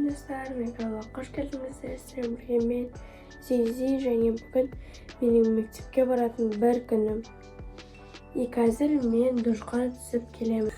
достар, мен каналға қош келдіңіздер. Сіздермен бірге мен Зизи, және бүгін менің мектепке баратын бір күнім. И қазір мен душқа түсіп келемін.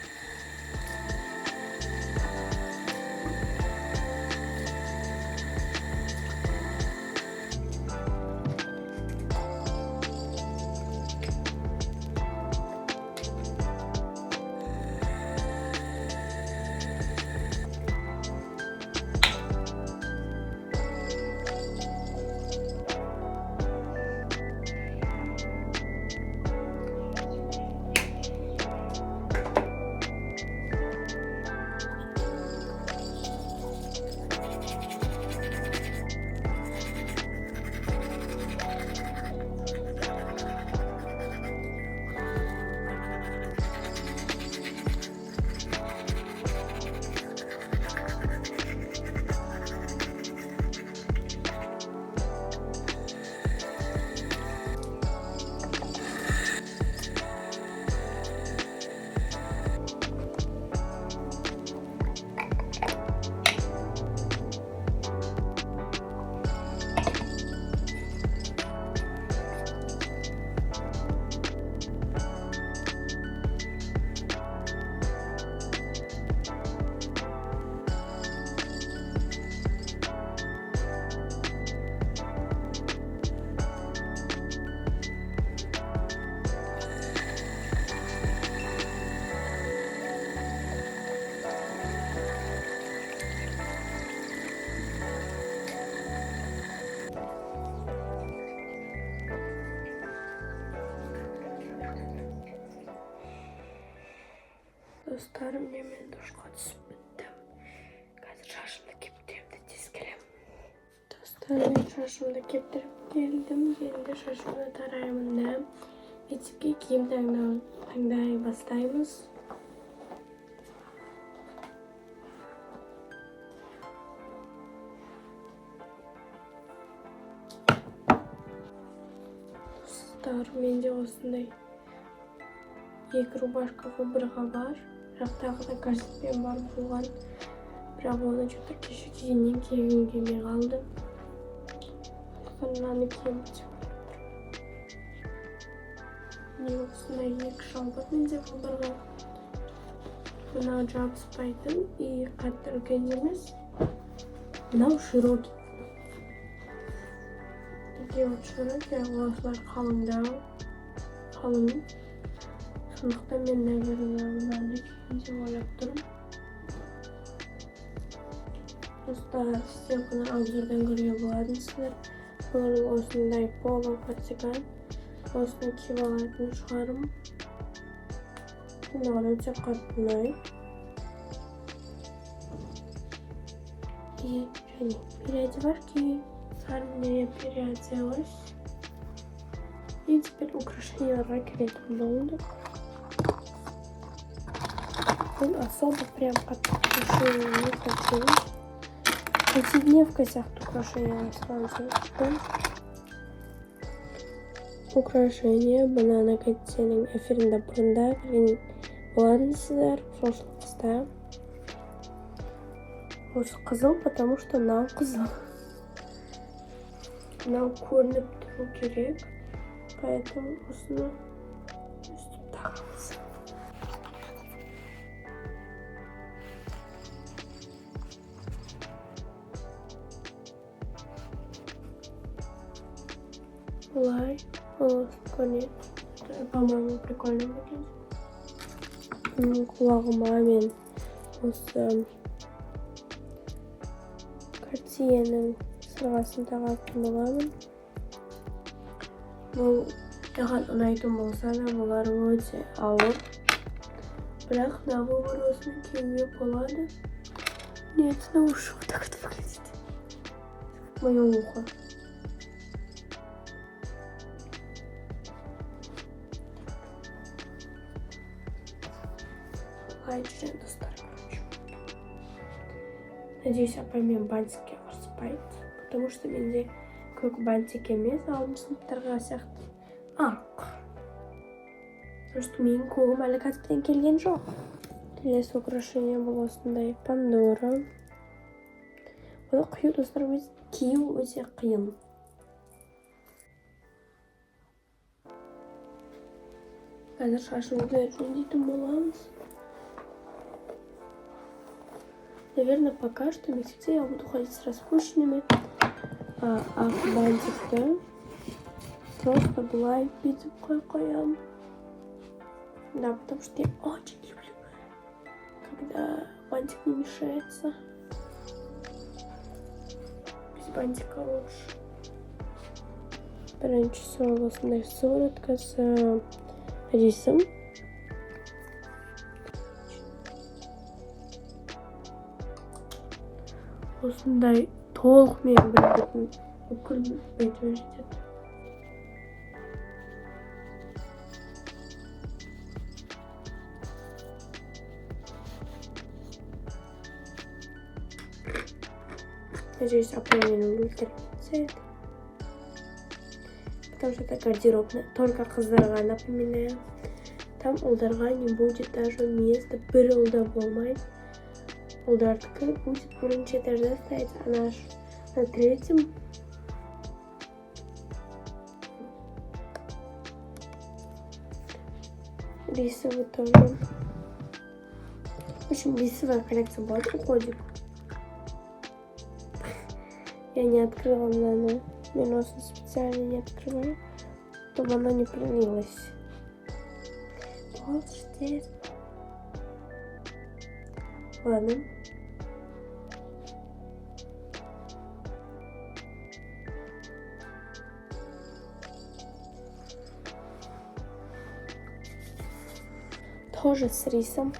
Dostlarım, мен душқа түсіп біттім. Қазір шашымды кептіріп тез келем. Достарым, мен шашымды кептіріп келдім. Енді шашымды тараймын да мектепке киім таңдай бастаймыз. Достарым, менде осындай екі рубашкаға бірға бар. Бірақ тағы да корсетпен бар болған. Бірақ оны что-то кеше кигеннен киегім келмей қалды. Мынаны киемін деп. Міне осындай екі шалбар менде бірға. Мынау жабыспайтын и қатты үлкен емес. Мынау широкий. Екеуі широкий, осылар қалың. Сондықтан мен наверное мынаны киемін деп ойлап тұрмын. Достар, сіздер бұны обзордан көрген болатынсыздар. Бұл осындай поло кардиган. Осыны киіп алатын шығарым. Мынаған өте қатты ұнайды. И және переодевашки сарміне переоделась. И теперь украшенияларға келетін болдық. Мен особо прям қатты украшения не хочу. Повседневка сияқты украшения салып. Украшения мына накатенің эфирінде бұрында кірген болатынсыздар. Прошлый қыста. Осы қызыл, потому что мынау қызыл. Мынау көрініп тұру керек. Поэтому осыны өстіп тағамыз. Лай, конец. По-моему, прикольно выглядит. Құлағыма мен осы картиенің сырғасын тағатын боламын. Бұл маған ұнайтын болса да, бұлар өте ауыр. Бірақ мынау осыны киюге болады. Нет, на уши вот так это выглядит. Мое ухо. Жүрген достар, короче. Надеюсь, апаймен бантикке ауырсыпайды. Потому что менде көк бантик емес, алтыншы сыныптарға сияқты ақ. Просто менің көгім әлі қазірден келген жоқ. Келесі украшение бұл осындай Пандора. Оны қию достар, кию өте қиын. Қазір шашымызды жөндейтін боламыз. Наверное, пока что мектепте я буду ходить с распущенными, а бантикты просто былай битіп қоям. Да, потому что я очень люблю, когда бантик не мешается. Без бантика лучше. Раньше осындай сыворотка с рисом. Осындай толық мен білетін бүкіл бетіме жетеді. Надеюсь, определенно ультрафиолет. Потому что это гардеробная. Только қыздарға, напоминаю. Там ұлдарға не будет даже места. Бір ұлда болмайды. Ұлдардікі будет бірінші этажда стоять, а наш на третьем. Рисовый тоже. В общем, рисовая коллекция будет уходит. Я не открыла, наверное, минусно специально не открываю, чтобы оно не пролилось. Вот здесь. Ладно. Тоже с рисом.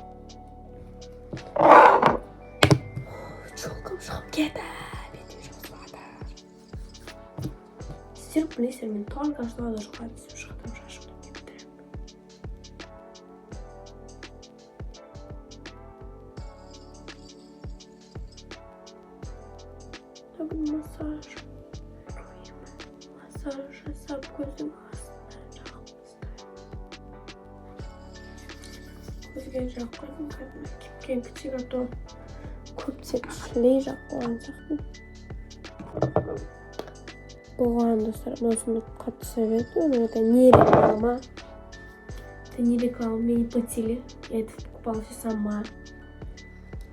Чулкам шығып кетті. Сіздер білесіздер, мен только что дұрысқа түсіп шықтым шашымды кептіріп. Бүгін массаж. Массаж жасап көздің астына жағып тастаймын. Көзге жағып қойдым, кәдімгі кепкен күтек, а то көптеп шлей жағып қойған сияқты. Бұған достар, осыны қатты советую, но это не реклама. Это не реклама, мне не платили. Я это покупала все сама.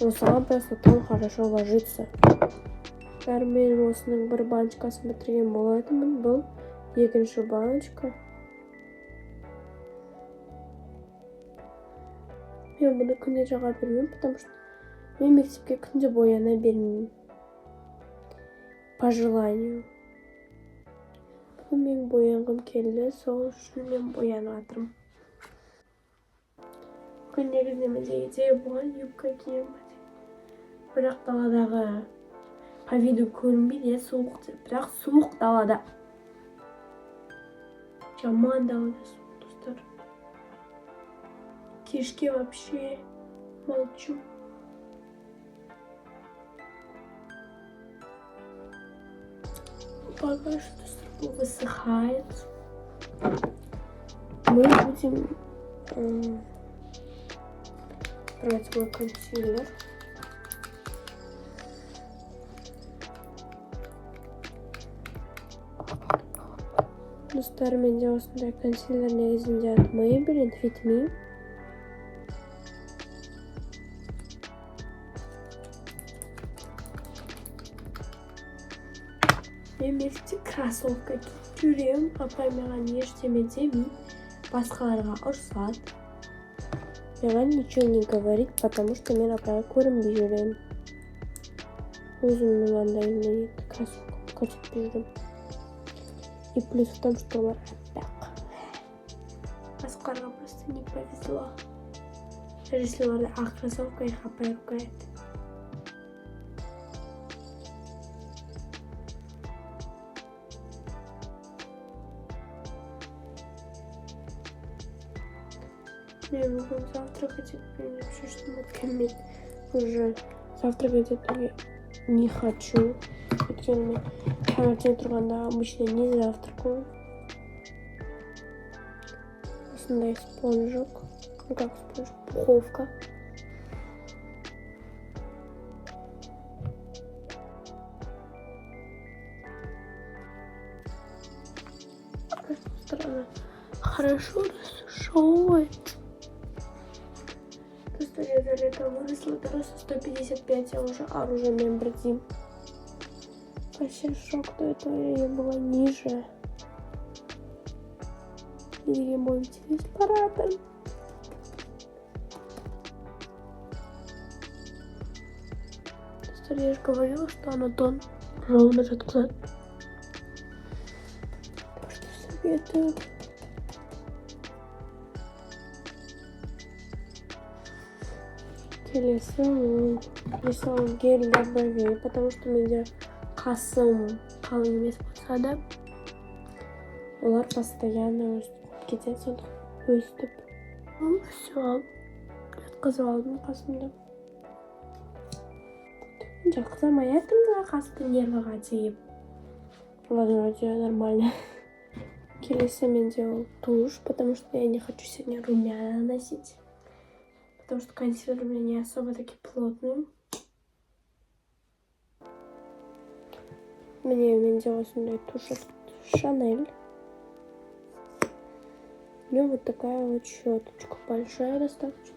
Но сама просто там хорошо ложится. Бәрі менің осының бір баночкасын бітірген болатынмын. Бұл екінші баночка. Мен бұны күнде жаға бермеймін, потому что мен мектепке күнде бояна бермеймін. По желанию. Мен боянғым келді, сол үшін мен боянып жатырмын. Бүгін негізінде менде идея болған юбка киемін. Бірақ даладағы по видео көрінбейді, суық деп. Бірақ суық далада. Жаман далада суық, достар. Кешке вообще молчу. Пока что высыхает. Мы будем брать мой консилер. Достар, менде осындай консилер негізінде от Maybelline Fit Me. Мен мектепте кроссовка киіп жүремін. Апай маған ештеме демейді, басқаларға ұрсады. Маған ничего не говорит, потому что мен апайға көрінбей жүремін. Өзімнің андайыммен кроссовка көрсетпей жүрем. И плюс в том, что олар аппақ. Басқаларға просто не повезло. Даже если оларда ақ кроссовка, их апай ругает. Я могу завтракать, и вообще что-то уже завтракать это не хочу. Өйткені таңертең тұрғанда обычно не завтракаю. Осындай спонжик. Ну как спонжик? Пуховка. достар, она хорошо рассушивает. Достар, я за лето выросла до роста 155, я уже оружием бродим. Вообще шок, до этого я была ниже. И ремонте есть парадом. Достар, я же говорила, что Анатон ровно жатқызады. Так что советую. Келесі гель для бровей, потому что менде қасым қалың емес болса да, олар постоянно өстіп кетеді, сондықтан өстіп. Все, жатқызып алдым қасымды. Жатқызамай аяттым да қасты нервіға тиіп. Ладно, вроде нормально. Келесі менде ол тушь, потому что я не хочу сегодня румяна носить. Потому что консилер у меня не особо таки плотный. Мне менде осындай тушь от Шанель. У нее вот такая вот щеточка, большая достаточно.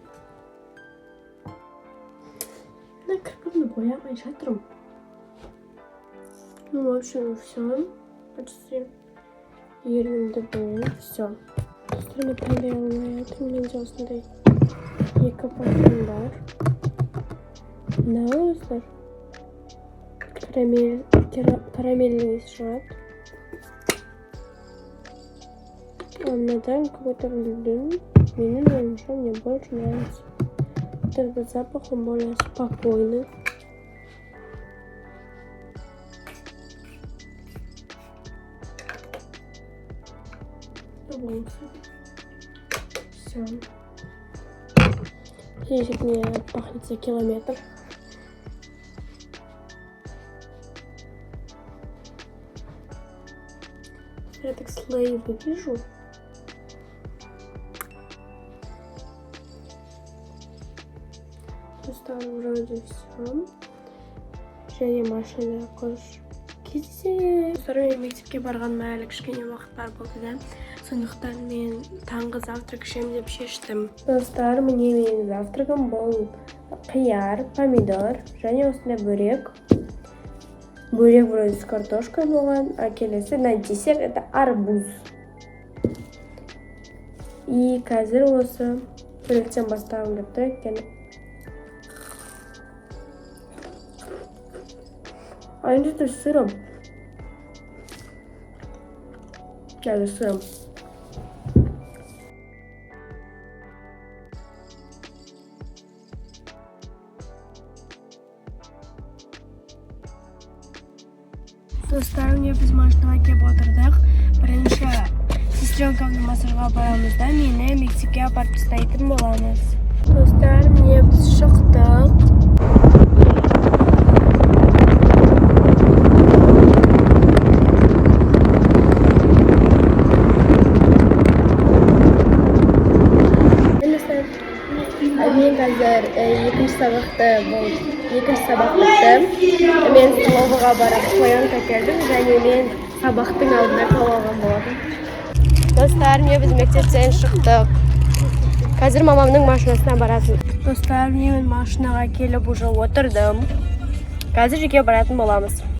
На кірпімді боямай жатырмын. Ну, в общем, все. Почти ерінді бояп, все. Достарыма таңдай алмай жатырмын, менде осындай екі парфюм бар. Мына достар карамельный иіс шығады. А мынадан какой-то блюдо. Менің ойымша мне больше нравится. Вот этот запах, он более спокойный. Все. Здесь мне пахнет за километр. Я так слои вывижу. Достар вроде все. Және машина қош кетсе. Достар, мектепке барғаныма әлі кішкене уақыттар болды да. Сондықтан мен таңғы завтрак ішемін деп шештім. Достар, міне менің завтрагым бұл қияр, помидор және осындай бөрек. Бөрек вроде с картошкой болған, а келесі на десерт это арбуз. И қазір осы бөректен бастағым деп тұр екен. Aynı da sırım. Yani sırım. Достарым, біз машинаға кеп отырдық. Бірінші сестренкамды массажға барамыз да, мені мектепке апарып тастайтын боламыз. Достарым, біз шықтық. Мен қазір екінші сабақ бітті. Мен столовыйға барып қоянка келдім, және мен сабақтың алдында қалған болдым. Достар, біз мектептен шықтық. Қазір мамамның машинасына баратын. Достар, мен машинаға келіп уже отырдым. Қазір жеке баратын боламыз.